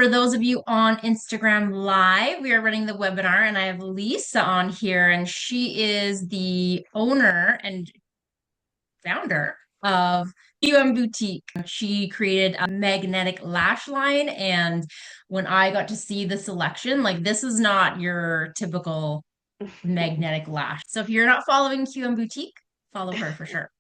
For those of you on Instagram Live, we are running the webinar, and I have Lisa on here, and she is the owner and founder of QM Boutique. She created a magnetic lash line, and when I got to see the selection, like this is not your typical magnetic lash. So if you're not following QM Boutique, follow her for sure.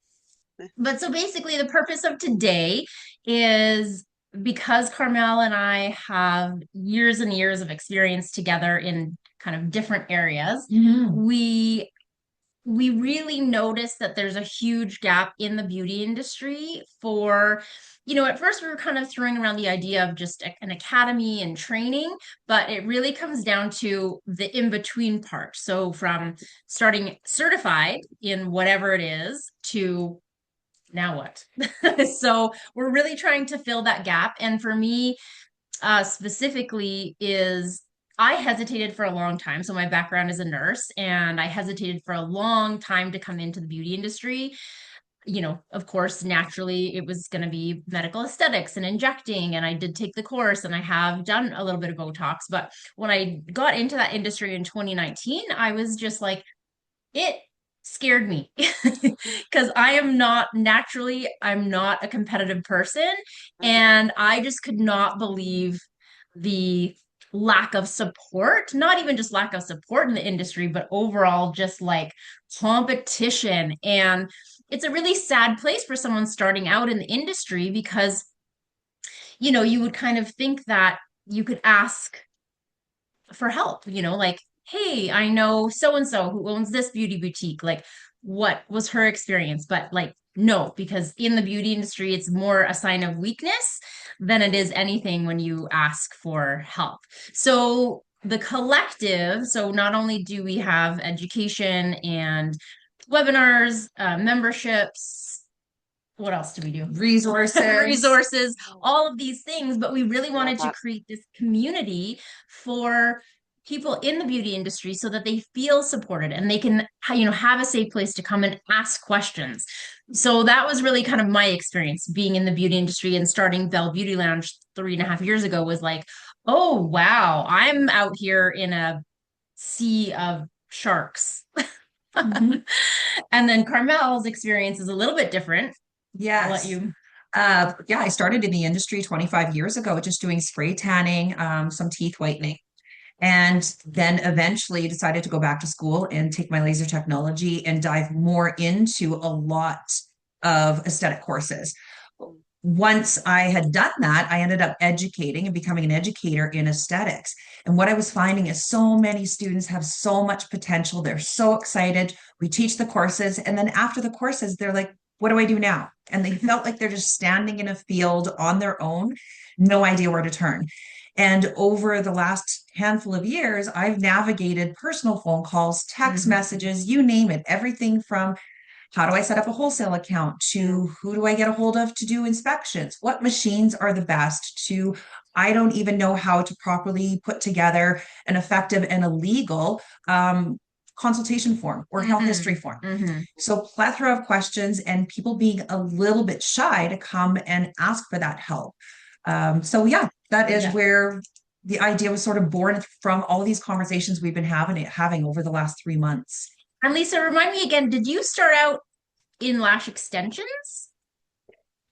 But so basically, the purpose of today is because Carmel and I have years and years of experience together in kind of different areas, we really noticed that there's a huge gap in the beauty industry for, at first we were kind of throwing around the idea of just an academy and training, but it really comes down to the in-between part. So from starting certified in whatever it is to now what? So we're really trying to fill that gap. And for me, specifically, is I hesitated for a long time. So my background is a nurse, and I hesitated for a long time to come into the beauty industry. Of course, naturally, it was going to be medical aesthetics and injecting. And I did take the course and I have done a little bit of Botox. But when I got into that industry in 2019, I was just like, it scared me because I'm not a competitive person. And I just could not believe the lack of support, not even just lack of support in the industry, but overall just like competition. And it's a really sad place for someone starting out in the industry because, you would kind of think that you could ask for help, like, hey, I know so and so who owns this beauty boutique. Like, what was her experience? But like, no, because in the beauty industry, it's more a sign of weakness than it is anything when you ask for help. So the collective, so not only do we have education and webinars, memberships, what else do we do? Resources. Resources, all of these things, but we really Love wanted to that. create this community for people in the beauty industry so that they feel supported and they can, have a safe place to come and ask questions. So that was really kind of my experience being in the beauty industry and starting Bell Beauty Lounge 3.5 years ago was like, oh, wow, I'm out here in a sea of sharks. Mhm. And then Carmel's experience is a little bit different. I'll let Yes. you. Yeah, I started in the industry 25 years ago, just doing spray tanning, some teeth whitening, and then eventually decided to go back to school and take my laser technology and dive more into a lot of aesthetic courses. Once I had done that, I ended up educating and becoming an educator in aesthetics. And what I was finding is so many students have so much potential. They're so excited. We teach the courses. And then after the courses, they're like, what do I do now? And they felt like they're just standing in a field on their own, no idea where to turn. And over the last handful of years, I've navigated personal phone calls, text Mhm. messages, you name it, everything from how do I set up a wholesale account to who do I get a hold of to do inspections? What machines are the best to I don't even know how to properly put together an effective and a legal consultation form or health history Mhm. form. Mhm. So plethora of questions and people being a little bit shy to come and ask for that help. So yeah, that is Yeah. where the idea was sort of born from all of these conversations we've been having over the last 3 months. And Lisa, remind me again, did you start out in lash extensions?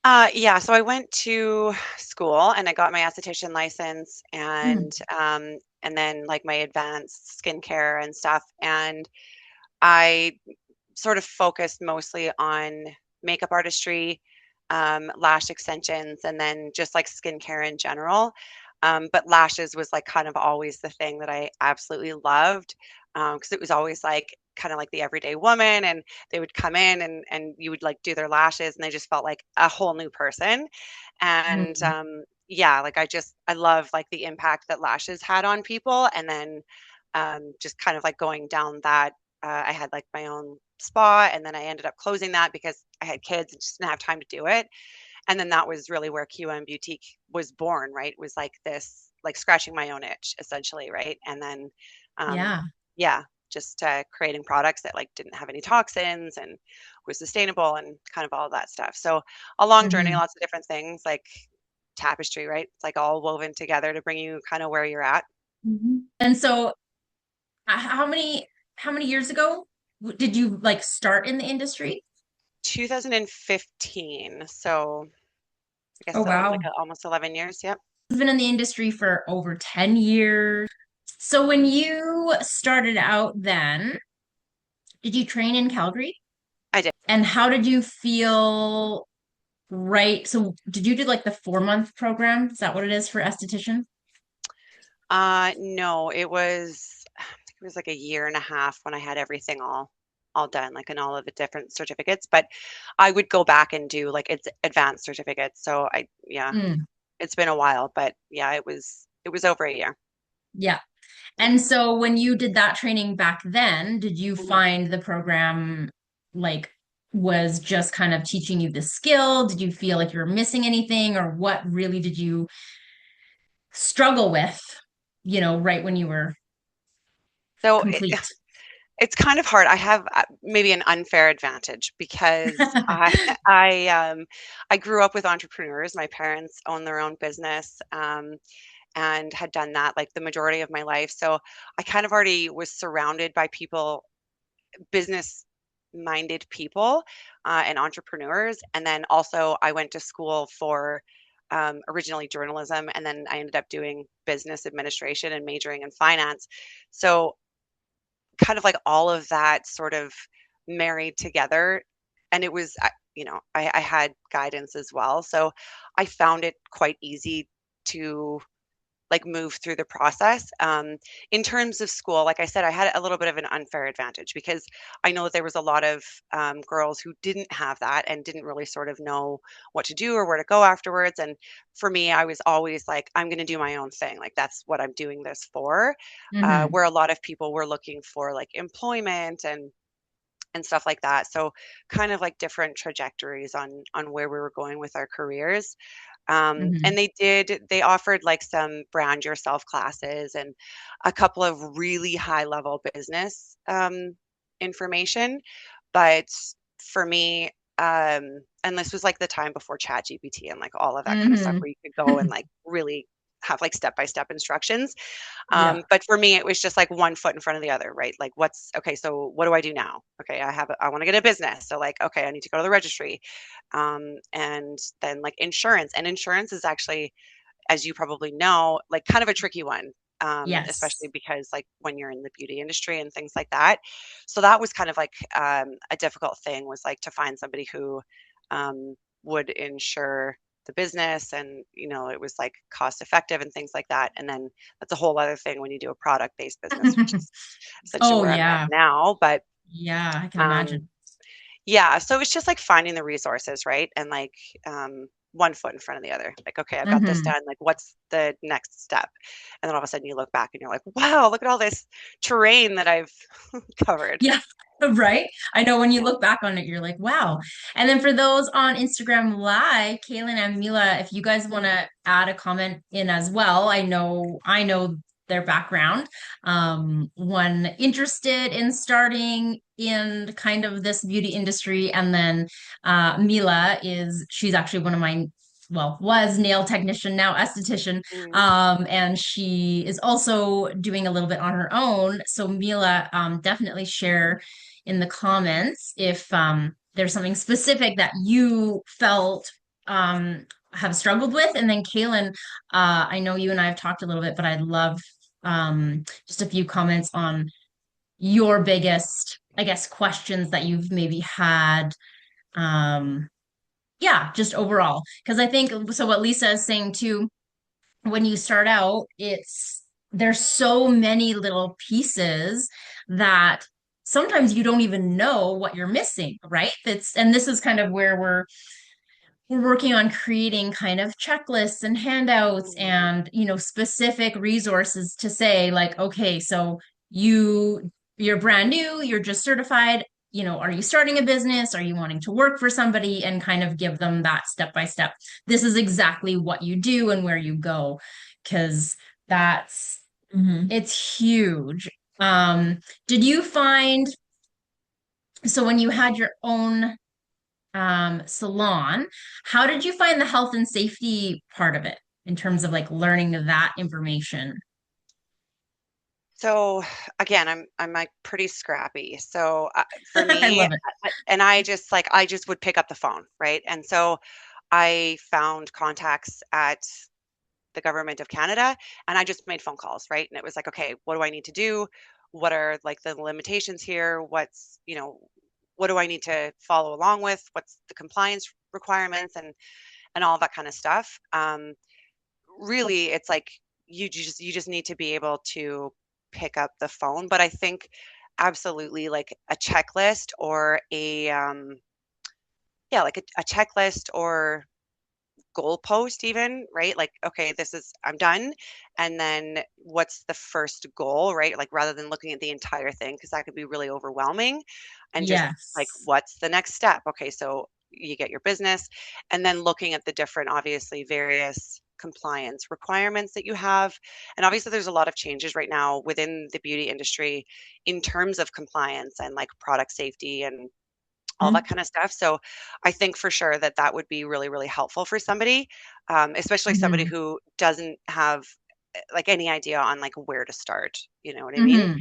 Yeah, so I went to school and I got my esthetician license Mm. and then like my advanced skincare and stuff. And I sort of focused mostly on makeup artistry, lash extensions, and then just like skincare in general. But lashes was like kind of always the thing that I absolutely loved because it was always like kind of like the everyday woman and they would come in and you would like do their lashes and they just felt like a whole new person. And Mhm. yeah, like I love like the impact that lashes had on people. And then just kind of like going down that I had like my own spa and then I ended up closing that because I had kids and just didn't have time to do it. And then that was really where QM Boutique was born, right? It was like this, like scratching my own itch essentially, right? And then, um, Yeah. yeah, just creating products that like didn't have any toxins and was sustainable and kind of all of that stuff. So a long journey, Mhm. lots of different things like tapestry, right? It's like all woven together to bring you kind of where you're at. And so how many years ago did you like start in the industry? 2015. So I guess Oh, like wow. almost 11 years. Yep. You've been in the industry for over 10 years. So when you started out then, did you train in Calgary? I did. And how did you feel, right? So did you do like the 4-month program? Is that what it is for esthetician? No, I think it was like a year and a half when I had everything all done, like in all of the different certificates. But I would go back and do like it's advanced certificates. So yeah, Mm, it's been a while, but yeah, it was over a year. yeah. And so when you did that training back then, did you Mhm. find the program like was just kind of teaching you the skill? Did you feel like you were missing anything, or what really did you struggle with, right when you were So complete? it's kind of hard. I have maybe an unfair advantage because I grew up with entrepreneurs. My parents own their own business. And had done that like the majority of my life. So I kind of already was surrounded by people, business minded people, and entrepreneurs. And then also I went to school for originally journalism, and then I ended up doing business administration and majoring in finance. So kind of like all of that sort of married together. And it was, I had guidance as well. So I found it quite easy to like move through the process. In terms of school, like I said, I had a little bit of an unfair advantage because I know that there was a lot of girls who didn't have that and didn't really sort of know what to do or where to go afterwards. And for me, I was always like, I'm going to do my own thing. Like that's what I'm doing this for. Hmm. Where a lot of people were looking for like employment and stuff like that. So kind of like different trajectories on where we were going with our careers. Hmm. And they offered like some brand yourself classes and a couple of really high level business information. But for me, and this was like the time before Chat GPT and like all of that kind of stuff Hmm. where you could go and like really have like step by step instructions. Yeah. But for me, it was just like one foot in front of the other, right? Like, okay, so what do I do now? Okay, I want to get a business. So, like, okay, I need to go to the registry. And then like insurance. And insurance is actually, as you probably know, like kind of a tricky one. Especially Yes. because like when you're in the beauty industry and things like that. So that was kind of like a difficult thing was like to find somebody who would insure the business and it was like cost effective and things like that. And then that's a whole other thing when you do a product based business, which is essentially Oh, where I'm at yeah. now. But Yeah, I can um, imagine. yeah, so it's just like finding the resources, right? And like one foot in front of the other. Like, okay, I've got this Hmm. done. Like, what's the next step? And then all of a sudden you look back and you're like, wow, look at all this terrain that I've covered. Yeah, right. I know when you Yeah. look back on it, you're like, wow. And then for those on Instagram Live, Kaylin and Mila, if you guys want to add a comment in as well, I know their background. One interested in starting in kind of this beauty industry, and then Mila she's actually one of my was nail technician, now esthetician. Mm, And she is also doing a little bit on her own. So Mila, definitely share in the comments if there's something specific that you felt have struggled with. And then Kaylin, I know you and I have talked a little bit, but I'd love just a few comments on your biggest, I guess, questions that you've maybe had. Um, yeah, just overall. Because I think so what Lisa is saying too, when you start out, there's so many little pieces that sometimes you don't even know what you're missing, right? And this is kind of where we're working on creating kind of checklists and handouts mm, and specific resources to say like, okay, so you're brand new, you're just certified, are you starting a business, are you wanting to work for somebody, and kind of give them that step by step, this is exactly what you do and where you go, because that's Hmm. it's huge. Did you find, so when you had your own Salon. How did you find the health and safety part of it in terms of like learning that information? So again, I'm like pretty scrappy. So for I me, love it. and I just would pick up the phone, right? And so I found contacts at the government of Canada, and I just made phone calls, right? And it was like, okay, what do I need to do? What are like the limitations here? What do I need to follow along with? What's the compliance requirements and all that kind of stuff. Really, it's like you just need to be able to pick up the phone. But I think absolutely like a checklist or a yeah, like a checklist or goalpost even, right? Like, okay, this is I'm done. And then what's the first goal, right? Like rather than looking at the entire thing, because that could be really overwhelming. And just like, Yes. what's the next step? Okay, so you get your business and then looking at the different, obviously, various compliance requirements that you have. And obviously there's a lot of changes right now within the beauty industry in terms of compliance and like product safety and all that Mhm. kind of stuff. So I think for sure that that would be really, really helpful for somebody, especially somebody Hmm. who doesn't have like any idea on like where to start. You know what I mean? Hmm.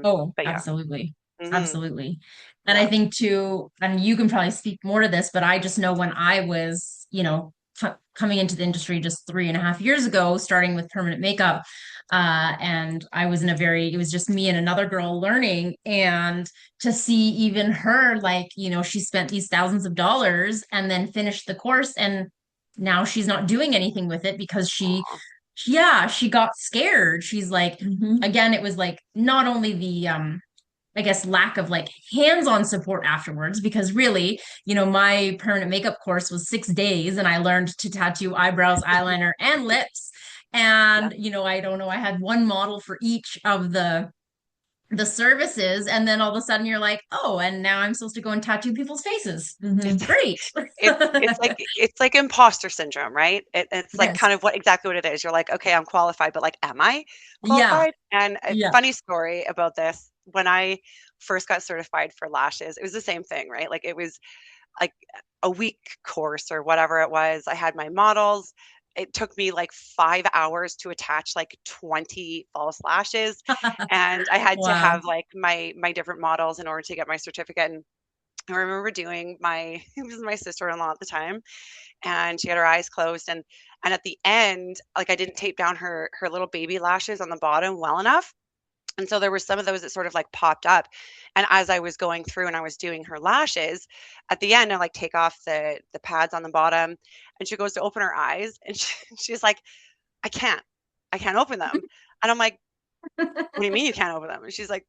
Oh, But yeah. absolutely. Hmm. Absolutely. And I Yeah. think too, and you can probably speak more to this, but I just know when I was, coming into the industry just 3.5 years ago, starting with permanent makeup, and I was in it was just me and another girl learning, and to see even her, like, she spent these thousands of dollars and then finished the course, and now she's not doing anything with it because Aw. yeah, she got scared. She's like, Mhm. again, it was like not only the I guess lack of like hands-on support afterwards, because really, my permanent makeup course was 6 days and I learned to tattoo eyebrows, eyeliner, and lips. Yeah. And I don't know, I had one model for each of the services, and then all of a sudden you're like, oh, and now I'm supposed to go and tattoo people's faces. It's Mhm. Great. it's like imposter syndrome, right? It's like Yes. kind of exactly what it is. You're like, okay, I'm qualified, but like, am I Yeah. qualified? And a Yeah. funny story about this, when I first got certified for lashes, it was the same thing, right? Like it was like a week course or whatever it was. I had my models. It took me like 5 hours to attach like 20 false lashes. And I had to Wow. have like my different models in order to get my certificate. And I remember doing my it was my sister-in-law at the time, and she had her eyes closed, and at the end, like I didn't tape down her little baby lashes on the bottom well enough. And so there were some of those that sort of like popped up. And as I was going through and I was doing her lashes, at the end I like take off the pads on the bottom, and she goes to open her eyes, and she's like, I can't. I can't open them. And I'm like, what do you mean you can't open them? And she's like,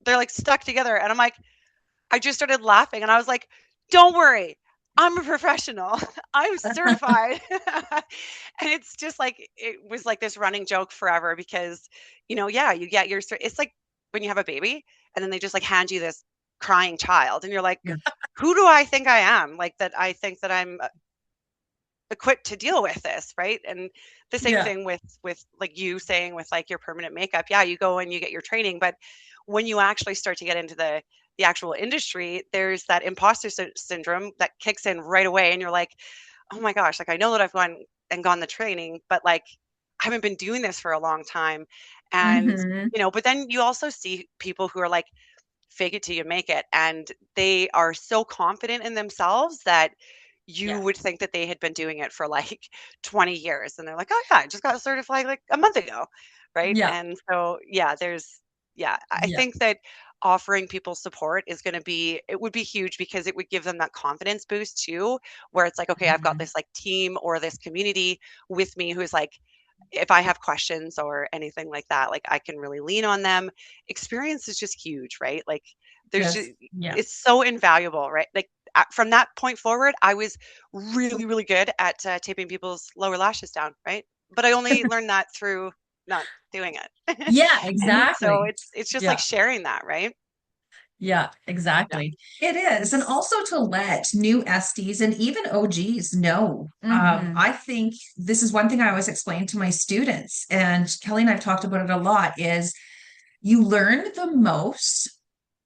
they're like stuck together. And I'm like, I just started laughing and I was like, don't worry. I'm a professional. I'm certified. And it's just like it was like this running joke forever because, yeah, you get it's like when you have a baby and then they just like hand you this crying child and you're like, Yeah. who do I think I am? Like that I think that I'm equipped to deal with this, right? And the same Yeah. thing with like you saying with like your permanent makeup. Yeah, you go and you get your training, but when you actually start to get into the actual industry, there's that imposter syndrome that kicks in right away, and you're like, oh my gosh, like I know that I've gone the training, but like I haven't been doing this for a long time. And Hmm. but then you also see people who are like fake it till you make it, and they are so confident in themselves that you Yeah. would think that they had been doing it for like 20 years, and they're like, oh yeah, I just got certified like a month ago, right? Yeah. And so yeah, I Yeah. think that offering people support is going to be it would be huge because it would give them that confidence boost too, where it's like, okay, I've got Mhm. this like team or this community with me who's like, if I have questions or anything like that, like I can really lean on them. Experience is just huge, right? Like there's just Yes. Yeah. it's so invaluable, right? Like from that point forward, I was really, really good at taping people's lower lashes down, right? But I only learned that through not doing it. Yeah, And so exactly. it's just like Yeah. sharing that, right? Yeah, Yeah. exactly. It is. And It's also to let new SDs and even OGs know. hmm I think this is one thing I always explain to my students, and Kelly and I've talked about it a lot, is you learn the most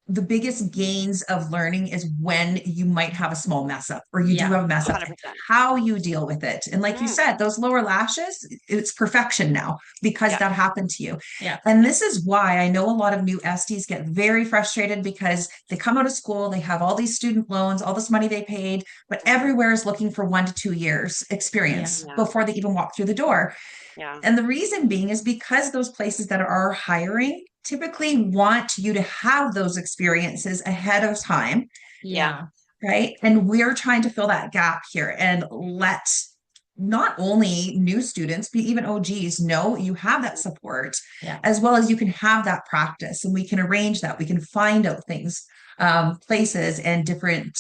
the biggest gains of learning is when you might have a small mess up or you do have a mess up, and 100%. how you deal with it. And like you Mm, said, those lower lashes, it's perfection now because yeah. that happened to you. Yeah. And this is why I know a lot of new SDs get very frustrated because they come out of school, they have all these student loans, all this money they paid, but everywhere is looking for 1 to 2 years Yeah. experience Yeah. before they even walk through the door. Yeah. And the reason being is because those places that are hiring typically want you to have those experiences ahead of time, Yeah. Yeah. right? And we're trying to fill that gap here and let not only new students, but even OGs know you have that support, Yeah. as well as you can have that practice and we can arrange that. We can find out things, places and different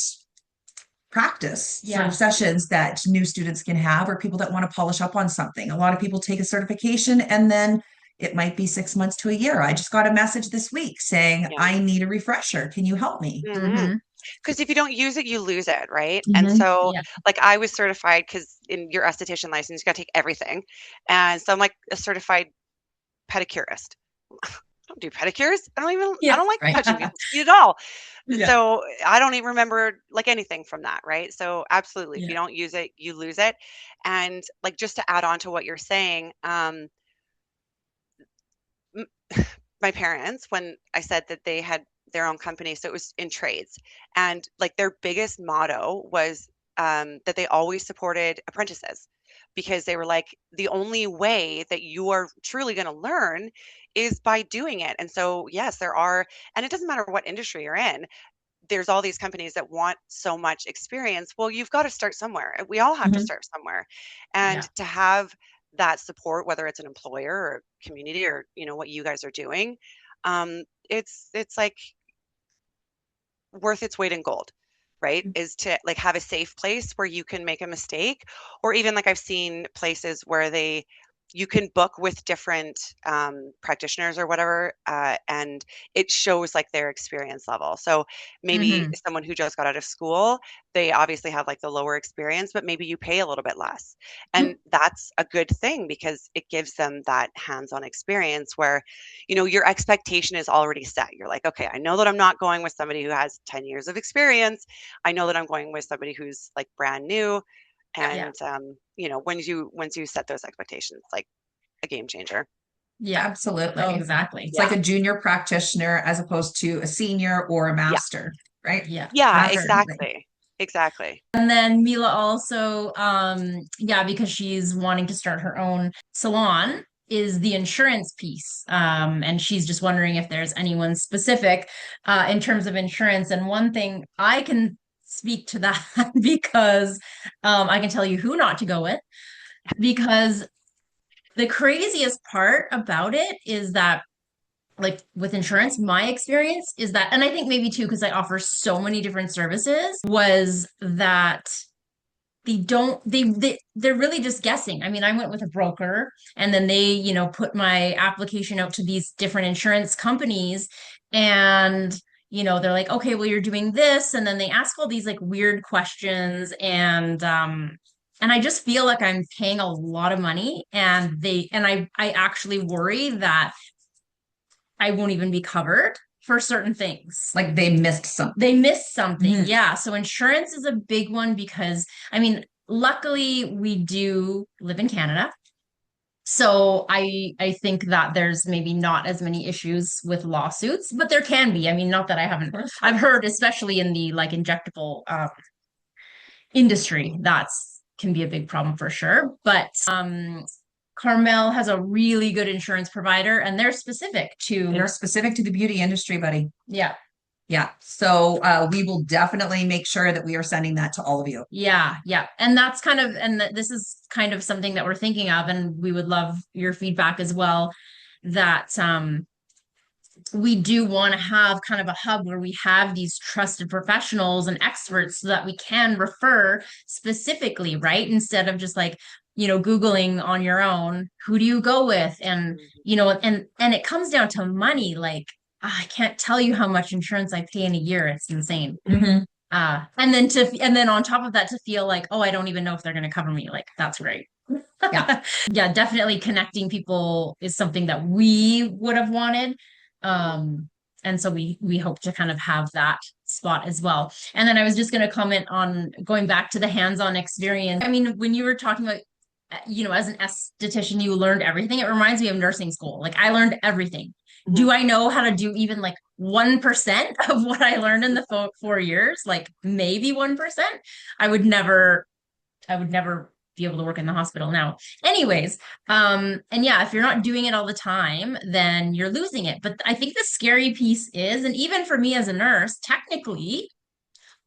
practice sort Yeah. of sessions that new students can have, or people that want to polish up on something. A lot of people take a certification and then it might be 6 months to a year. I just got a message this week saying, Yeah. I need a refresher. Can you help me? Mm-hmm. Mm-hmm. Because if you don't use it, you lose it, right? And Mhm. so, Yeah. like, I was certified because in your esthetician license, you got to take everything. And so I'm like a certified pedicurist. I don't do pedicures. I Yeah. don't like Right. touching people's feet at all. Yeah. So I don't even remember like anything from that, right? So absolutely, if you Yeah. don't use it, you lose it. And like just to add on to what you're saying, m- my parents, when I said that they had their own company, so it was in trades, and like their biggest motto was that they always supported apprentices because they were like, the only way that you are truly going to learn is by doing it. And so, yes, there are, and it doesn't matter what industry you're in, there's all these companies that want so much experience. Well, you've got to start somewhere. We all have to Mhm. start somewhere. And Yeah. to have that support, whether it's an employer or community or, what you guys are doing, it's like worth its weight in gold, right? Is to like have a safe place where you can make a mistake, or even like I've seen places where you can book with different practitioners or whatever, and it shows like their experience level. So maybe Mm-hmm. someone who just got out of school, they obviously have like the lower experience, but maybe you pay a little bit less. And that's a good thing because it gives them that hands-on experience where, your expectation is already set. You're like, okay, I know that I'm not going with somebody who has 10 years of experience. I know that I'm going with somebody who's like brand new. Yeah. And once you set those expectations, like a game changer. Yeah. Oh, Absolutely. exactly. It's like Yeah. a junior practitioner as opposed to a senior or a Yeah. master, right? Yeah. Yeah, For sure. Absolutely. exactly. Exactly. And then Mila also, yeah, because she's wanting to start her own salon, is the insurance piece. And she's just wondering if there's anyone specific in terms of insurance. And one thing I can speak to that because I can tell you who not to go with, because the craziest part about it is that like with insurance, my experience is that, and I think maybe too, because I offer so many different services, was that they're really just guessing. I mean, I went with a broker and then they, put my application out to these different insurance companies and they're like, okay, well, you're doing this. And then they ask all these like weird questions and I just feel like I'm paying a lot of money and I actually worry that I won't even be covered for certain things. Like they missed something. They missed something. Mhm. Yeah. So insurance is a big one because, I mean, luckily we do live in Canada. So I think that there's maybe not as many issues with lawsuits, but there can be. I mean, not that I haven't. I've heard, especially in the like injectable industry, that's can be a big problem for sure. But Carmel has a really good insurance provider, and they're specific They're to specific to the beauty industry, buddy. yeah. Yeah. So we will definitely make sure that we are sending that to all of you. Yeah, yeah. And that's kind of, and this is kind of something that we're thinking of, and we would love your feedback as well, that we do want to have kind of a hub where we have these trusted professionals and experts so that we can refer specifically, right? Instead of just like, Googling on your own, who do you go with? And, Mhm. and it comes down to money. Like, I can't tell you how much insurance I pay in a year. It's insane. Mhm. And then on top of that, to feel like, oh, I don't even know if they're going to cover me. Like, that's great. Yeah. Yeah, definitely connecting people is something that we would have wanted. Um, And so we hope to kind of have that spot as well. And then I was just going to comment on going back to the hands-on experience. I mean, when you were talking about, as an esthetician, you learned everything. It reminds me of nursing school. Like I learned everything. Mhm. Do I know how to do even like 1% of what I learned in the 4 years? Like maybe 1%. I would never I would never be able to work in the hospital now. Anyways, and yeah, if you're not doing it all the time, then you're losing it. But I think the scary piece is, and even for me as a nurse, technically,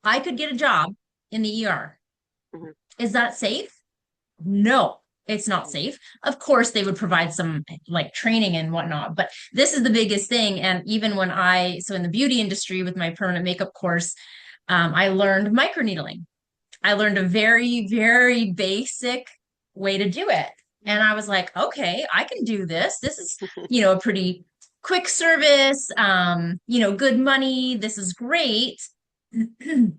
I could get a job in the ER. Mhm. Is that safe? No, it's not Mhm. safe. Of course, they would provide some like training and whatnot, but this is the biggest thing. And even so in the beauty industry with my permanent makeup course, I learned microneedling. I learned a very, very basic way to do it. And I was like, okay, I can do this. This is, a pretty quick service, good money. This is great. And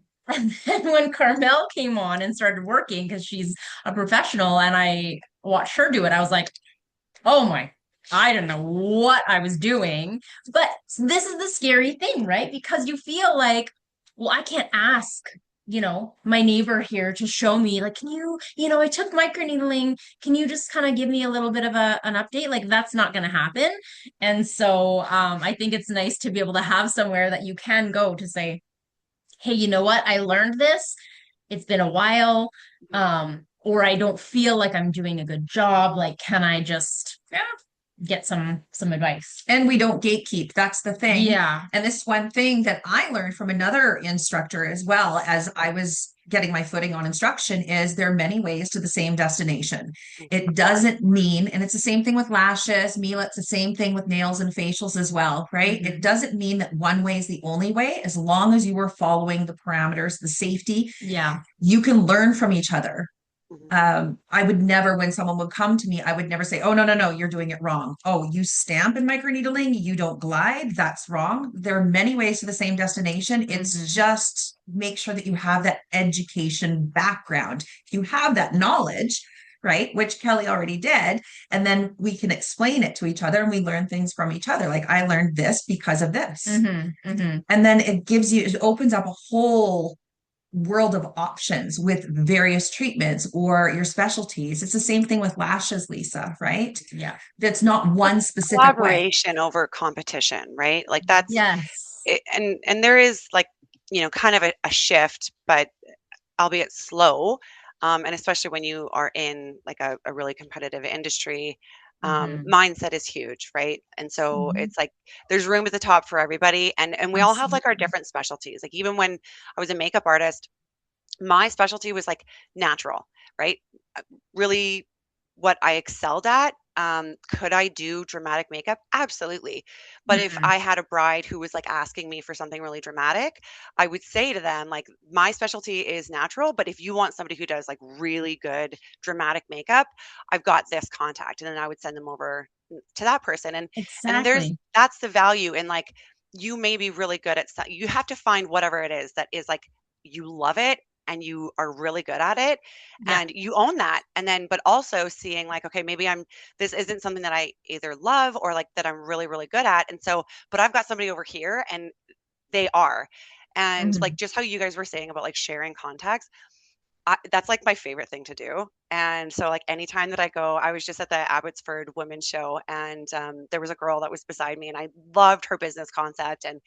then when Carmel came on and started working, because she's a professional and I watched her do it, I was like, oh my, I don't know what I was doing. But this is the scary thing, right? Because you feel like, well, I can't ask, my neighbor here to show me, like, can you, I took microneedling. Can you just kind of give me a little bit of an update? Like, that's not going to happen. And so I think it's nice to be able to have somewhere that you can go to say, hey, you know what? I learned this. It's been a while. Or I don't feel like I'm doing a good job. Like, can I just get some advice? And we don't gatekeep. That's the thing. Yeah. And this one thing that I learned from another instructor as well as I was getting my footing on instruction is there are many ways to the same destination. It doesn't mean, and it's the same thing with lashes, Mila, it's the same thing with nails and facials as well, right? It doesn't mean that one way is the only way, as long as you are following the parameters, the safety. Yeah. You can learn from each other. Mhm. I would never, when someone would come to me, I would never say, oh, no, no, no, you're doing it wrong. Oh, you stamp in microneedling, you don't glide. That's wrong. There are many ways to the same destination. It's just make sure that you have that education background. If you have that knowledge, right, which Kelly already did, and then we can explain it to each other and we learn things from each other. Like I learned this because of this. And then it opens up a whole world of options with various treatments or your specialties. It's the same thing with lashes, Lisa, right? Yeah. That's not one specific way. Collaboration over competition, right? Like that's Yes. it, and there is like, kind of a shift, but albeit slow. And especially when you are in like a really competitive industry, mindset is huge, right? And so Mhm. it's like there's room at the top for everybody, and we all have like our Absolutely. different specialties. Like even when I was a makeup artist, my specialty was like natural, right? Really what I excelled at. Could I do dramatic makeup? Absolutely. But if I had a bride who was like asking me for something really dramatic, I would say to them, like, my specialty is natural, but if you want somebody who does like really good dramatic makeup, I've got this contact. And then I would send them over to that person. And Exactly. that's the value in like, you may be really good at you have to find whatever it is that is like you love it and you are really good at it Yeah. and you own that. And then but also seeing like, okay, maybe this isn't something that I either love or like that I'm really really good at, and so but I've got somebody over here and they are. And like just how you guys were saying about like sharing contacts, that's like my favorite thing to do. And so like anytime that I go, I was just at the Abbotsford Women's Show, and there was a girl that was beside me and I loved her business concept. And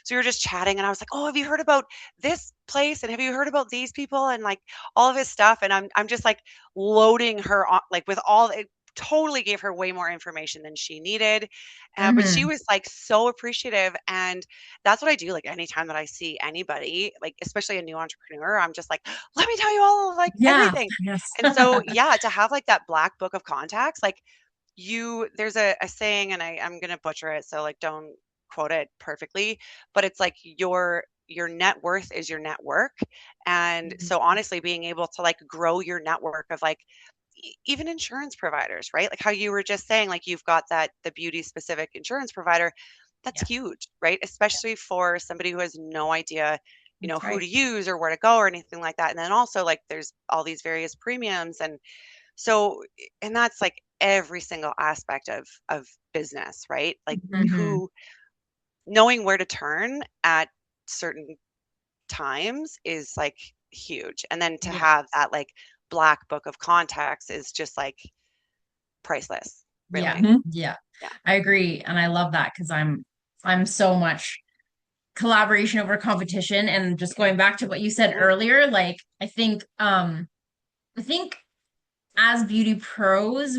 so we were just chatting and I was like, oh, have you heard about this place? And have you heard about these people? And like all of his stuff. And I'm just like loading her on like with all it totally gave her way more information than she needed. But she was like so appreciative. And that's what I do. Like anytime that I see anybody, like especially a new entrepreneur, I'm just like, let me tell you all of like Yeah. everything. Yes. And so, yeah, to have like that black book of contacts, like there's a saying, and I'm going to butcher it. So like, don't quote it perfectly, but it's like your net worth is your network. And so honestly, being able to like grow your network of like, even insurance providers, right? Like how you were just saying, like you've got the beauty specific insurance provider. That's Yeah. huge, right? Especially for somebody who has no idea, That's who right. to use or where to go or anything like that. And then also like there's all these various premiums. And so, and that's like every single aspect of business, right? Like who knowing where to turn at certain times is like huge. And then to Yeah. have that like black book of contacts is just like priceless, Yeah. really. Mhm. Yeah. Yeah. I agree. And I love that because I'm so much collaboration over competition. And just going back to what you said Yeah. earlier, like I think as beauty pros,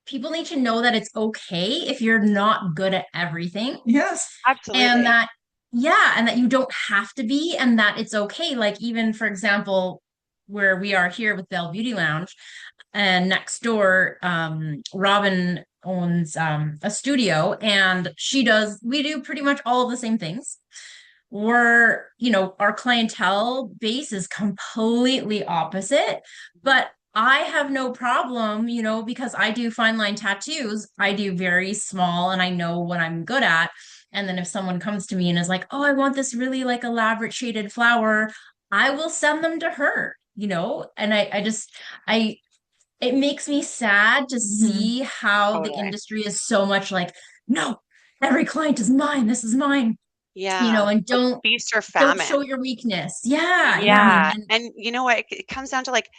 people need to know that it's okay if you're not good at everything. Yes. And Absolutely. that, yeah, and that you don't have to be, and that it's okay. Like, even for example, where we are here with Bell Beauty Lounge, and next door, Robin owns a studio, and we do pretty much all of the same things. Our clientele base is completely opposite, Mhm. but I have no problem, because I do fine line tattoos. I do very small and I know what I'm good at. And then if someone comes to me and is like, "Oh, I want this really like elaborate shaded flower," I will send them to her. And I it makes me sad to Mhm. see how the Totally. industry is so much like, "No, every client is mine. This is mine." Yeah. And Like don't feast or don't show famine. your weakness. Yeah. Yeah. And And you know what? It comes down to like,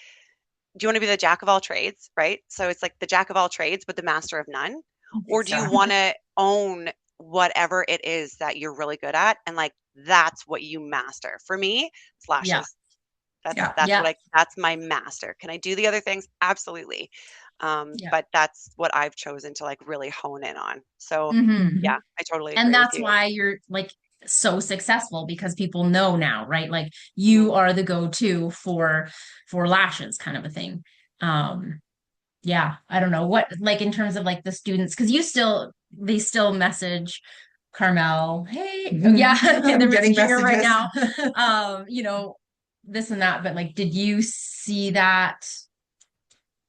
do you want to be the jack of all trades, right? So it's like the jack of all trades, but the master of none? Or do you want Exactly. to own whatever it is that you're really good at? And like, that's what you master. For me, it's yeah, lashes. Yeah. yeah, That's my master. Can I do the other things? Absolutely. yeah. But that's what I've chosen to like really hone in on. So Hmm. yeah, Mhm. I totally And agree with that's you. why you're like so successful, because people know now, right? Like, Mhm. you are the go-to for lashes, kind of a thing. Um, yeah, I don't know what, like, in terms of like the students, because they still message Carmel, "Hey," oh, yeah, Mhm. okay, they're I'm getting messaging her right messages. now. This and that, but like, did you see that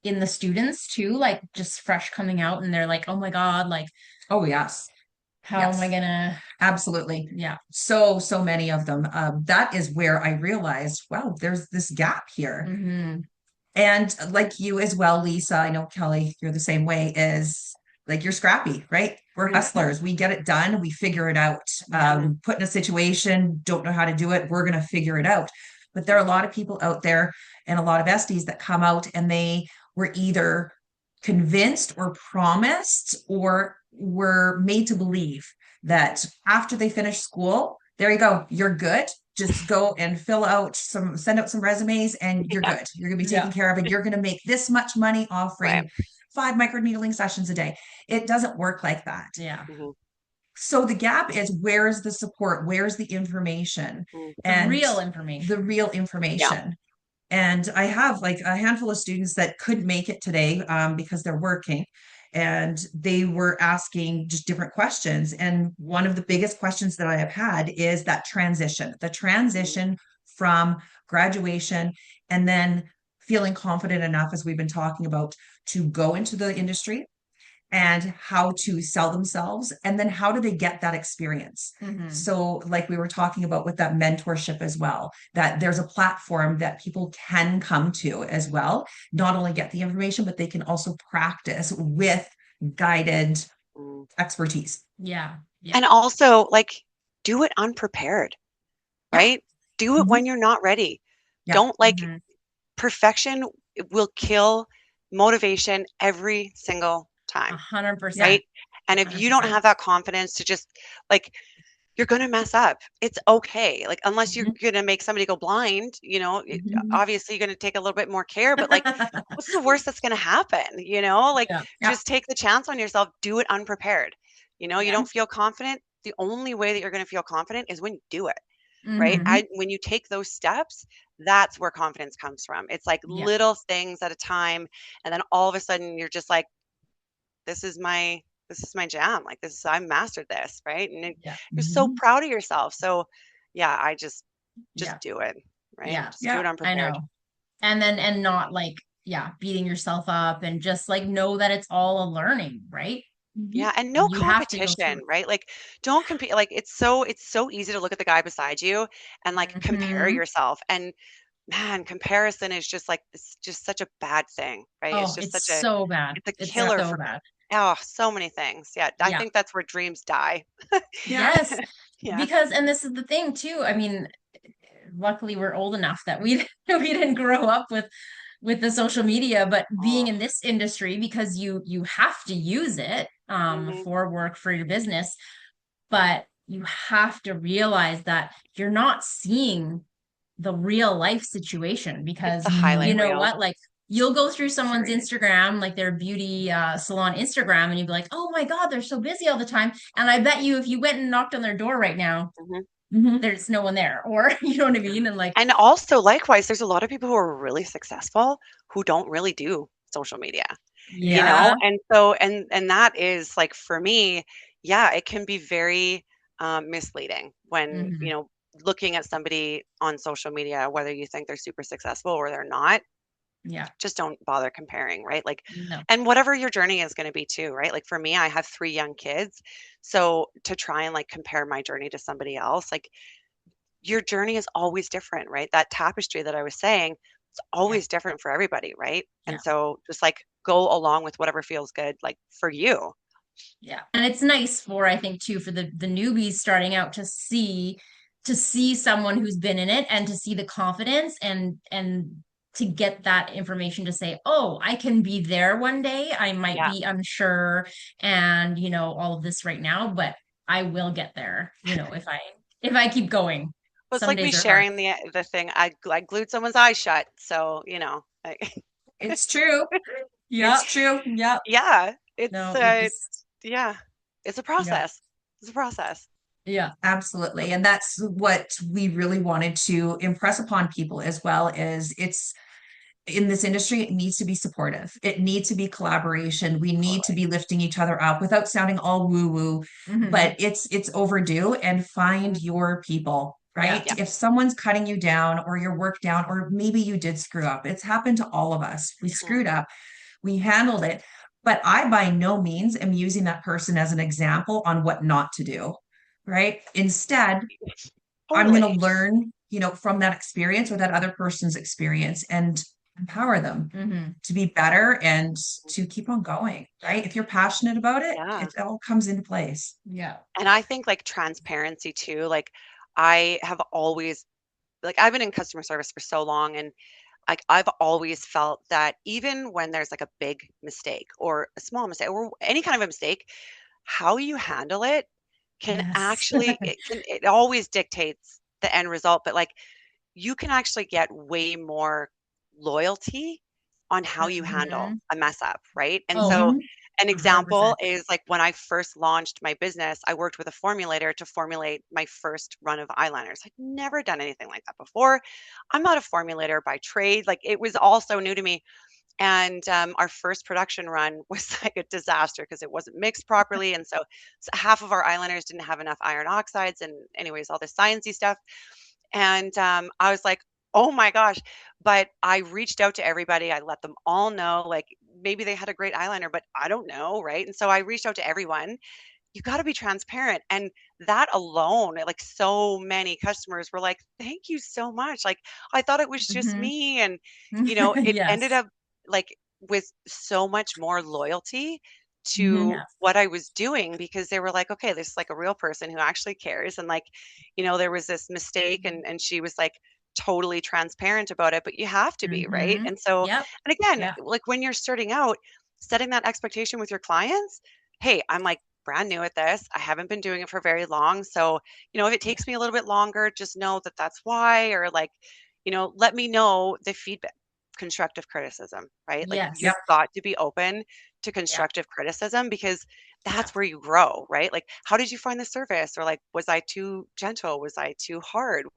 in the students too? Like, just fresh coming out and they're like, "Oh my God, like, Oh, yes. how am I Yes. gonna," Absolutely. yeah. So many of them. That is where I realized, wow, there's this gap here. Hmm. And like you as well, Lisa, I know Kelly, you're the same way, is like you're scrappy, right? We're Mhm. hustlers. We get it done. We figure it out. Yeah. Mhm. Put in a situation, don't know how to do it. We're going to figure it out. But there are a lot of people out there and a lot of besties that come out and they were either convinced or promised or were made to believe that after they finish school, there you go, you're good. Just go and send out some resumes and you're Yeah. good. You're going to be taken Yeah. care of and you're going to make this much money Right. offering 5 microneedling sessions a day. It doesn't work like that. Yeah. Mhm. So the gap is, where's the support? Where's the information Mhm. The and real the information. real Yeah. information? And I have like a handful of students that could make it today because they're working and they were asking just different questions. And one of the biggest questions that I have had is that the Mhm. transition from graduation and then feeling confident enough, as we've been talking about, to go into the industry and how to sell themselves and then how do they get that experience. Hmm. So like we were talking about with that mentorship as well, that there's a platform that people can come to as well, not only get the information but they can also practice with guided Mhm. expertise. Yeah. Yeah. And also like do it unprepared, Yeah. right? Do it Mhm. when you're not ready. Yeah. Don't like Hmm. perfection will kill motivation every single time, Yeah. 100%. right? And if you don't 100%. have that confidence to just like you're going to mess up. It's okay. Like unless you're Mhm. going to make somebody go blind, Mhm. obviously you're going to take a little bit more care, but like what's the worst that's going to happen, Like Yeah. Yeah. just take the chance on yourself, do it unprepared. You Yeah. don't feel confident. The only way that you're going to feel confident is when you do it, right? Hmm. Mhm. When you take those steps, that's where confidence comes from. It's like Yeah. little things at a time, and then all of a sudden you're just like, this is my jam. Like I mastered this, right? And Yeah. you're so Mhm. proud of yourself. So yeah, I just Yeah. do it, right? Yeah. Just do Yeah. it I unprepared. know. And not like, yeah, beating yourself up, and just like know that it's all a learning, right? Mhm. Yeah, and no And you have to go through competition, right? Like don't compete. Like it's so easy to look at the guy beside you and like it. compare Hmm. yourself. And man, comparison is just like it's just such a bad thing, right? It's Oh, just it's such a so bad. it's a It's Yeah. killer so for bad. Oh, so many things. Yeah. I Yeah. think that's where dreams die. Yeah. Yes. Yeah. Because, and this is the thing too. I mean, luckily we're old enough that we we didn't grow up with the social media, but being Oh, in this industry, because you have to use it hmm. for work, for your business, but you have to realize that you're not seeing the real life situation, It's because the you highlight know reel. what, like you'll go through someone's Period. Instagram, like their beauty salon Instagram, and you'd be like, oh my God, they're so busy all the time. And I bet you if you went and knocked on their door right now, Hmm. there's no one there, or you know what I mean? And like, And also, likewise, there's a lot of people who are really successful who don't really do social media, you Yeah. know? yeah. And so, and that is like for me, yeah, it can be very misleading when, Hmm. looking at somebody on social media, whether you think they're super successful or they're not, Yeah. just don't bother comparing, right? Like, No. and whatever your journey is going to be too, right? Like for me, I have 3 young kids. So to try and like compare my journey to somebody else, like your journey is always different, right? That tapestry that I was saying, it's Yeah. always different for everybody, right? Yeah. And so just like go along with whatever feels good, like for you. Yeah. And it's nice for, I think too, for the newbies starting out to see someone who's been in it, and to see the confidence, and to get that information to say, oh, I can be there one day. I might Yeah. be unsure and all of this right now, but I will get there, if I keep going. Well, it's Some like me days are hard. sharing the thing. I glued someone's eyes shut. So, It's true. Yep. It's true. Yep. yeah, No, you just, yeah, it's a yeah. process. It's a process. Yeah. Absolutely. And that's what we really wanted to impress upon people as well, is it's in this industry, it needs to be supportive. It needs to be collaboration. We need to Totally. be lifting each other up without sounding all woo woo, Hmm. but it's overdue. And Mhm. find your people, Yeah. right? Yeah. If someone's cutting you down or your work down, or maybe you did screw up, it's happened to all of us. We Mhm. screwed up, we handled it. But I by no means am using that person as an example on what not to do, right? Instead, I'm going to Totally. learn, from that experience or that other person's experience, and empower them Hmm. to be better and to keep on going, right? If you're passionate about it, Yeah. it all comes into place. Yeah. And I think like transparency too. Like I have always like I've been in customer service for so long, and like I've always felt that even when there's like a big mistake or a small mistake or any kind of a mistake, how you handle it can Yes. actually it always dictates the end result, but like you can actually get way more loyalty on how you handle Hmm. a mess up, right? And Oh, so Mhm. an example 100%. is like when I first launched my business, I worked with a formulator to formulate my first run of eyeliners. I'd never done anything like that before. I'm not a formulator by trade. Like it was all so new to me. And our first production run was like a disaster because it wasn't mixed properly. And so half of our eyeliners didn't have enough iron oxides and anyways, all this sciencey stuff. And I was like, oh my gosh. But I reached out to everybody. I let them all know, like maybe they had a great eyeliner, but I don't know. Right. And so I reached out to everyone. You got to be transparent. And that alone, like so many customers were like, thank you so much. Like I thought it was just Hmm. me. And, it ended Yes. up like with so much more loyalty Mhm. to Yes. what I was doing because they were like, okay, this is like a real person who actually cares. And like, there was this mistake and she was like totally transparent about it, but you have to be, right? Hmm. And so, Yep. and again, Yeah. like when you're starting out, setting that expectation with your clients, hey, I'm like brand new at this. I haven't been doing it for very long. So, if it Yeah. takes me a little bit longer, just know that that's why, or like, let me know the feedback, constructive criticism, right? Like Yes. Yep. you've got to be open to Yeah. constructive criticism because Yeah. that's where you grow, right? Like, how did you find the service? Or like, was I too gentle? Was I too hard?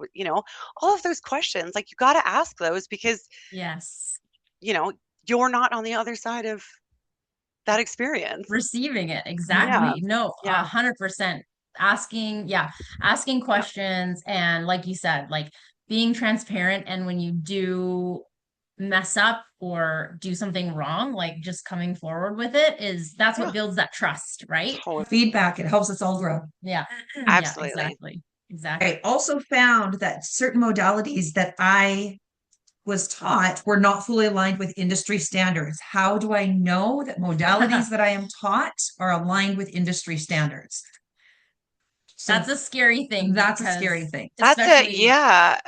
All of those questions, like you got to ask those because, Yes. you know, you're not on the other side of that experience. Receiving it. Yeah. Exactly. No, Yeah. 100%. Asking, yeah, asking Yeah. questions, and like you said, like being transparent. And when you do mess up or do something wrong, like just coming forward with it, that's Yeah. what builds that trust, right? Totally. Feedback, it helps us all grow. Yeah. Yeah, Absolutely. exactly. Exactly. I also found that certain modalities that I was taught were not fully aligned with industry standards. How do I know that modalities that I am taught are aligned with industry standards? So That's a scary thing that's a because scary thing. That's it. especially Yeah.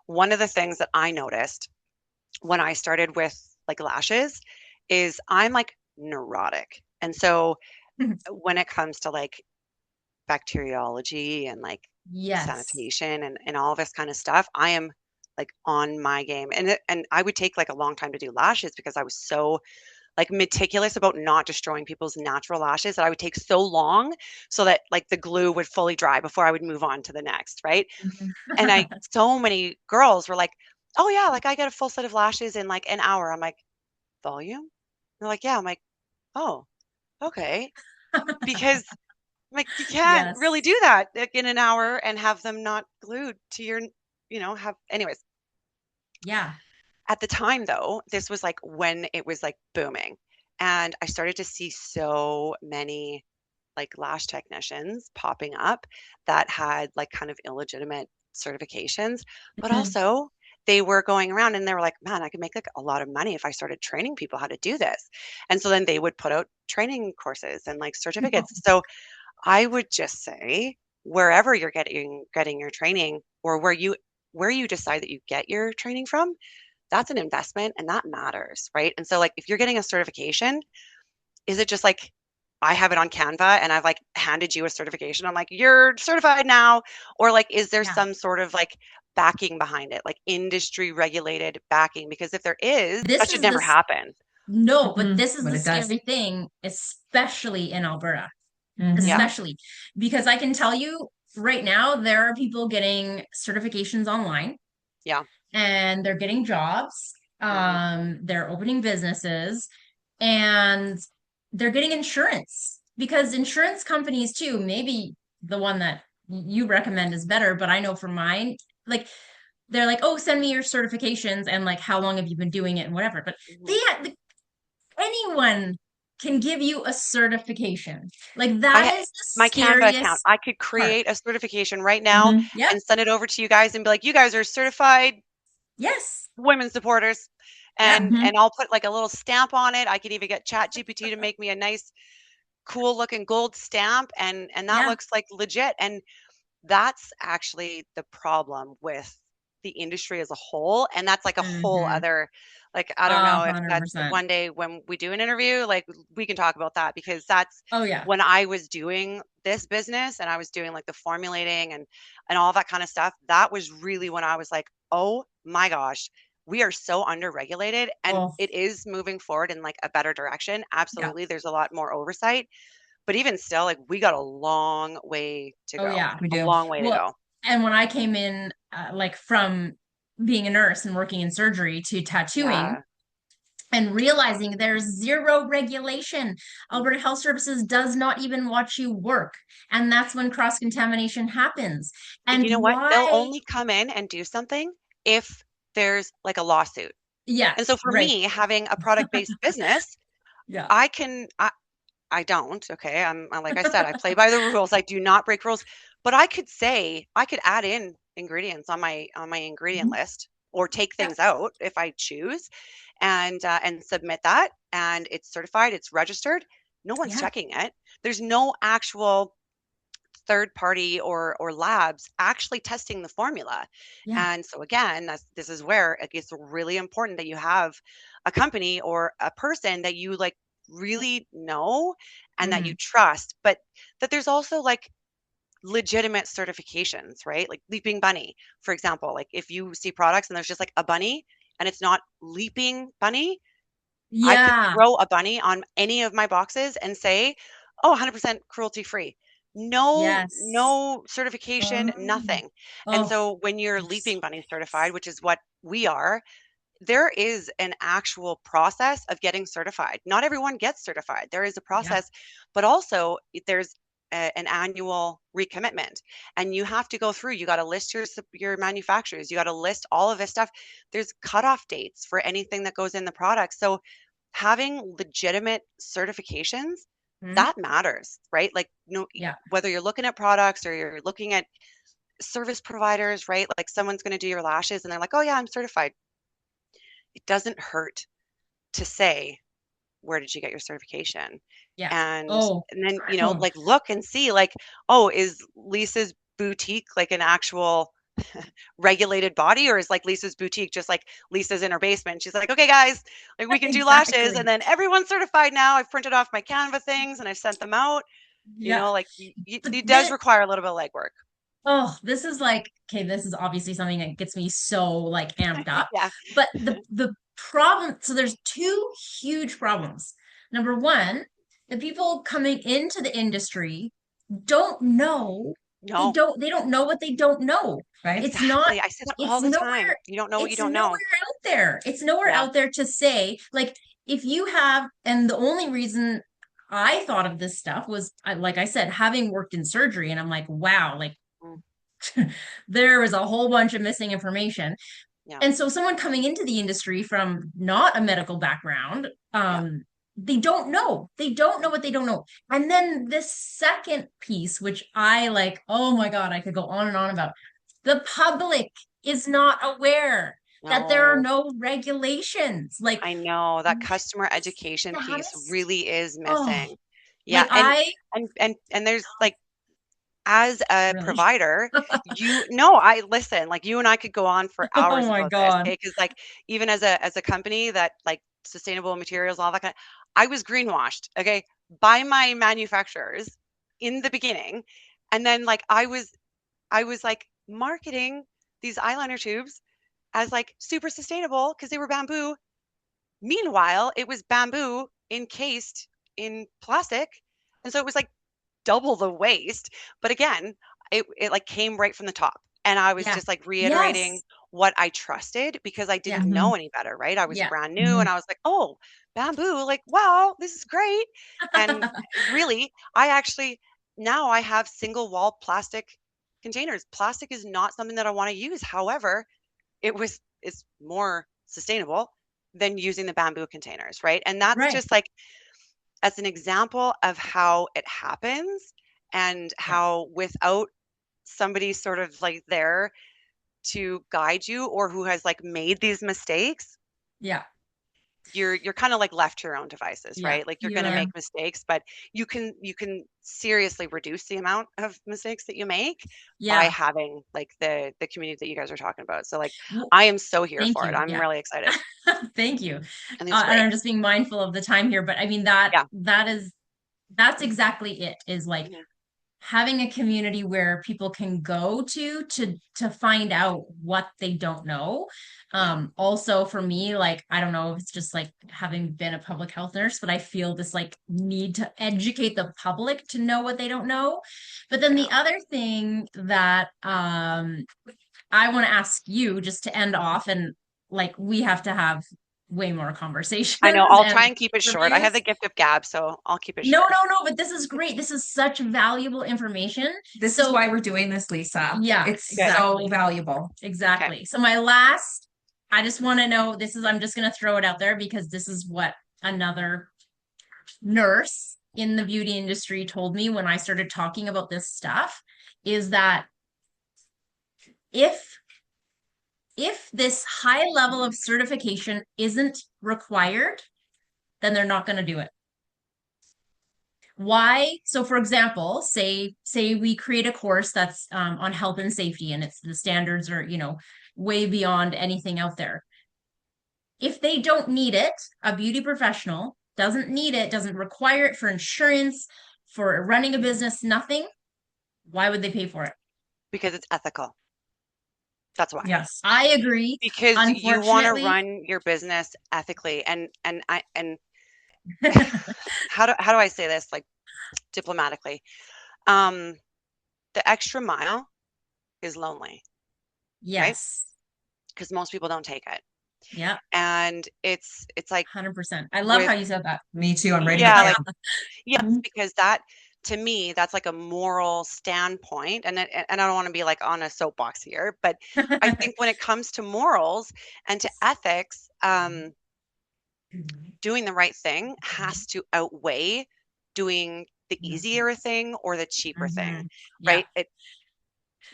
One of the things that I noticed when I started with like lashes is I'm like neurotic. And so when it comes to like bacteriology and like yes. sanitation and all this kind of stuff, I am like on my game. And I would take like a long time to do lashes because I was so like meticulous about not destroying people's natural lashes that I would take so long so that like the glue would fully dry before I would move on to the next, right? Mhm. And I so many girls were like, "Oh yeah, like I get a full set of lashes in like an hour." I'm like, "Volume?" They're like, "Yeah." I'm like, "Oh, okay." Because like you can't really Yes. do that like, in an hour and have them not glued to your, have anyways. Yeah. At the time though, this was like when it was like booming. And I started to see so many like lash technicians popping up that had like kind of illegitimate certifications, but Mhm. also they were going around and they were like, man, I could make like a lot of money if I started training people how to do this. And so then they would put out training courses and like certificates. So I would just say wherever you're getting your training or where you decide that you get your training from, that's an investment and that matters, right? And so like if you're getting a certification, is it just like I have it on Canva and I've like handed you a certification? I'm like, you're certified now. Or like, is there Yeah. some sort of like backing behind it, like industry regulated backing? Because if there is, This that should is never this happen. no, but Mhm. this is But the it does. scary thing, especially in Alberta. Yeah. Mhm. Especially because I can tell you right now, there are people getting certifications online Yeah. and they're getting jobs. Hmm. They're opening businesses and they're getting insurance because insurance companies too, maybe the one that you recommend is better, but I know for mine, like they're like, oh, send me your certifications and like how long have you been doing it and whatever. But Hmm. they anyone can give you a certification. Like I that ha- is the my Canva account, scariest I could part. create a certification right now Mhm. Yep. and send it over to you guys and be like, you guys are certified Yes. women supporters. Yep. And I'll put like a little stamp on it. I could even get Chat GPT to make me a nice cool looking gold stamp and that Yeah. looks like legit. And that's actually the problem with the industry as a whole. And that's like a whole Mm-hmm. other, like, I don't A know if hundred that's percent. one day when we do an interview, like we can talk about that because that's Oh yeah. when I was doing this business and I was doing like the formulating and all that kind of stuff. That was really when I was like, oh my gosh, we are so underregulated and Oh it is moving forward in like a better direction. yeah. Absolutely. There's a lot more oversight, but even still, like we got a long way to Oh go. yeah. We A do. long way to Well, go. and when I came in, like from being a nurse and working in surgery to tattooing Yeah. and realizing there's zero regulation. Mm. Alberta Health Services does not even watch you work. And that's when cross contamination happens. But you And know what? They'll why? only come in and do something if there's like a lawsuit. Yeah, And so for right. me, having a product-based business, Yeah. I can I don't, okay? Like I said, I play by the rules. I do not break rules. But I could say I could add in ingredients on my ingredient Mhm. list or take Yeah. things out if I choose and submit that and it's certified, it's registered. No one's Yeah. checking it. There's no actual third party or labs actually testing the formula. Yeah. And so again, this is where it gets really important that you have a company or a person that you like really know and that you Hmm. trust, but that there's also like legitimate certifications, right? Like Leaping Bunny, for example. Like if you see products and there's just like a bunny and it's not Leaping Bunny, I could Yeah. throw a bunny on any of my boxes and say, "Oh, 100% cruelty free." No, Yes. no certification, Oh, nothing. And oh, so when you're yes. Leaping Bunny certified, which is what we are, there is an actual process of getting certified. Not everyone gets certified. There is a Yeah. process, but also there's an annual recommitment, and you have to go through. You got to list your manufacturers. You got to list all of this stuff. There's cutoff dates for anything that goes in the product. So having legitimate certifications, Mhm. that matters, right? Like, Yeah. whether you're looking at products or you're looking at service providers, right? Like someone's going to do your lashes and they're like, oh yeah, I'm certified. it doesn't hurt to say, where did you get your certification? Yeah. And Oh, then, oh, like look and see like, oh, is Lisa's boutique like an actual regulated body, or is like Lisa's boutique just like Lisa's in her basement? She's like, okay, guys, like we can do lashes, and exactly. then everyone's certified now. I've printed off my Canva things and I've sent them out. Yeah. Like But it does this, require a little bit of legwork. oh, this is like, okay, this is obviously something that gets me so like amped up. Yeah. But the problem, so there's two huge problems. Number one, the people coming into the industry don't know, No, they don't know what they don't know. Right. It's not, exactly. I say that it's all the nowhere, time. You don't know what you it's don't nowhere know. out there. It's nowhere Yeah. out there to say, like, if you have, and the only reason I thought of this stuff was, like I said, having worked in surgery, and I'm like, wow, like Mm, there was a whole bunch of missing information. yeah. And so someone coming into the industry from not a medical background, Yeah. they don't know. They don't know what they don't know. And then this second piece, which I like, oh my God, I could go on and on about. The public is not aware that there are No, no regulations. Like I know that customer education piece status. really is Oh, missing. Yeah, like I and there's like, as a really. provider, you know, I listen, like you and I could go on for Oh hours my about this, God. okay? Because like even as a company that like sustainable materials, all that kind of, I was greenwashed, okay, by my manufacturers in the beginning. And then like I was like marketing these eyeliner tubes as like super sustainable because they were bamboo. Meanwhile, it was bamboo encased in plastic. And so it was like double the waste. But again, it like came right from the top. And I was Yeah. just like reiterating Yes. what I trusted because I Yeah. didn't Mhm. know any better, right? I was Yeah. brand new Mhm. and I was like, oh, bamboo, like, wow, this is great. And really, I actually now I have single wall plastic containers. Plastic is not something that I want to use. However, it's more sustainable than using the bamboo containers, right? And that's Right. just like as an example of how it happens and Yeah. how without somebody sort of like there to guide you or who has like made these mistakes, Yeah. you're kind of like left to your own devices, Yeah. right? Like you're You going to are. make mistakes, but you can seriously reduce the amount of mistakes that you make by Yeah. having like the community that you guys are talking about. So like Well, I am so here thank for it. you. I'm Yeah. really excited. Thank you. And it's And great. I'm just being mindful of the time here, but I mean Yeah. that's exactly it, is like Mhm. having a community where people can go to find out what they don't know. Yeah. Also for me, like I don't know if it's just like having been a public health nurse, but I feel this like need to educate the public to know what they don't know. But then Yeah. the other thing that I want to ask you just to end off, and like we have to have way more conversations I know. I'll and try and keep it short. I have the reviews. gift of gab, so I'll keep it No, short. no, no, but this is great. This is such valuable information. This is So, why we're doing this, Lisa. yeah, It's Good. so exactly. valuable. Okay. Exactly. So my last, I just want to know, this is, I'm just going to throw it out there because this is what another nurse in the beauty industry told me when I started talking about this stuff, is that if this high level of certification isn't required, then they're not going to do it. Why? So for example, say we create a course that's on health and safety, and it's the standards are, way beyond anything out there. If they don't need it, a beauty professional doesn't need it, doesn't require it for insurance, for running a business, nothing, why would they pay for it? Because it's ethical. That's why. Yes. I agree. Because you want to Unfortunately, run your business ethically. And how do I say this like diplomatically? Um, the extra mile is lonely, right? yes. Because most people don't take it. Yeah, And it's like 100%. I love how with you said that. Me too. I'm writing it yeah, like down. yes, Mhm. because that to me, that's like a moral standpoint. And I don't want to be like on a soapbox here, but I think when it comes to morals and to ethics, doing the right thing has to outweigh doing the easier thing or the cheaper thing, Mhm. Yeah, right?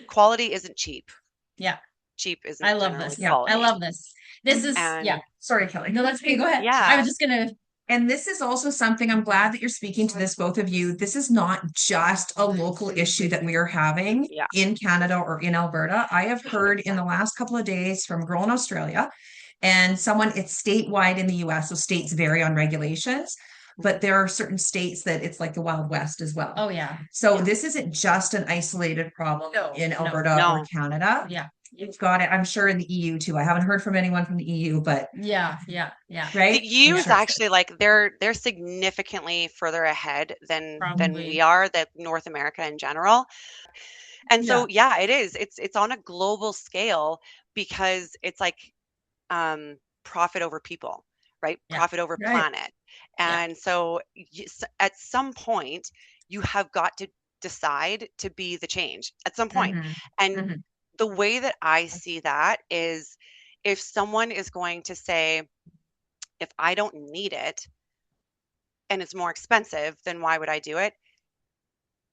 Quality isn't cheap. yeah. cheap isn't I love generally this. Yeah, I quality. love this. This is, And yeah. Sorry, Kelly. No, that's okay. Go ahead. I yeah, was just gonna, And this is also something I'm glad that you're speaking to this, both of you. This is not just a local issue that we are having yeah, in Canada or in Alberta. I have heard in the last couple of days from a girl in Australia and someone, it's statewide in the US, so states vary on regulations, but there are certain states that it's like the Wild West as well. oh yeah. So this isn't just an isolated problem in Alberta or no. Canada. Yeah. You've got it, I'm sure, in the EU too. I haven't heard from anyone from the EU, but Yeah. Yeah. Yeah. right? The EU I'm is sure. actually like they're significantly further ahead than we Probably. are, that North America in general. And Yeah. so yeah, it is. It's on a global scale because it's like profit over people, right? Yeah. Profit over Right. planet. Yeah. And so at some point you have got to decide to be the change at some point. Mhm. And Mhm. the way that I see that is, if someone is going to say, if I don't need it and it's more expensive, then why would I do it?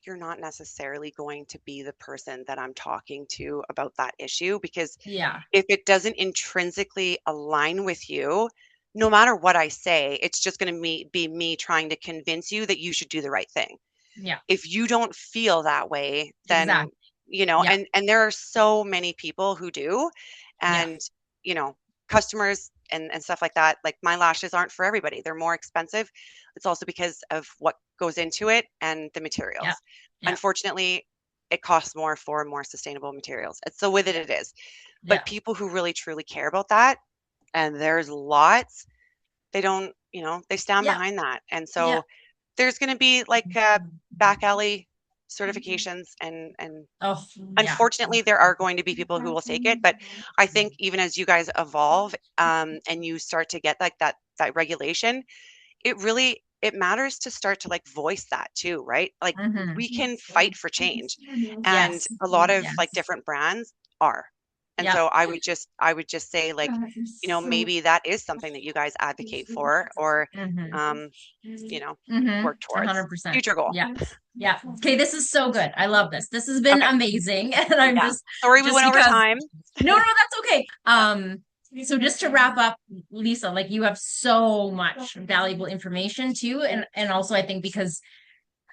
You're not necessarily going to be the person that I'm talking to about that issue, because Yeah. if it doesn't intrinsically align with you, no matter what I say, it's just going to be me trying to convince you that you should do the right thing. Yeah. If you don't feel that way, then, Exactly. Yeah. and there are so many people who do, Yeah. and, customers and stuff like that. Like, my lashes aren't for everybody. They're more expensive. It's also because of what goes into it and the Yeah. materials. Yeah. Unfortunately, it costs more for more sustainable materials. It's the way that it is. Yeah. But people who really truly care about that, and there's lots, they don't, they stand Yeah. behind that. And Yeah. so there's going to be like back alley certifications, and Oh, yeah. unfortunately there are going to be people who will take it. But I think even as you guys evolve, and you start to get like that regulation, it matters to start to like voice that too, right? Like, Mhm. we can fight for change, and Yes. a lot of like Yes. different brands are. And Yeah. so I would just say, like, maybe that is something that you guys advocate for, or Mhm. um, you know, Mhm. work towards. 100%. Future goal. Yeah. Yeah. Okay, this is so good. I love this. This has been Okay. amazing. And I'm Yeah. Sorry we just went over because time. no, that's okay. Yeah. So just to wrap up, Lisa, like, you have so much valuable information too. And also I think because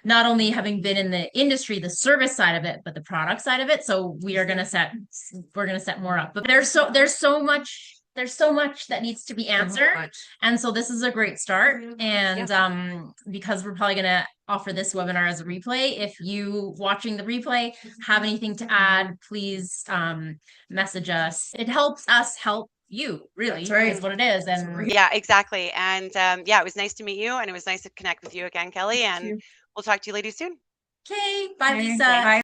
not only having been in the industry, the service side of it, but the product side of it. So we're gonna set more up. But there's so much that needs to be answered. And so this is a great start. And because we're probably gonna offer this webinar as a replay, if you watching the replay have anything to add, please message us. It helps us help you, really. That's right. Is what it is. And Yeah, exactly. And it was nice to meet you, and it was nice to connect with you again, Kelly. And we'll talk to you ladies soon. okay, bye, Okay, Lisa. bye.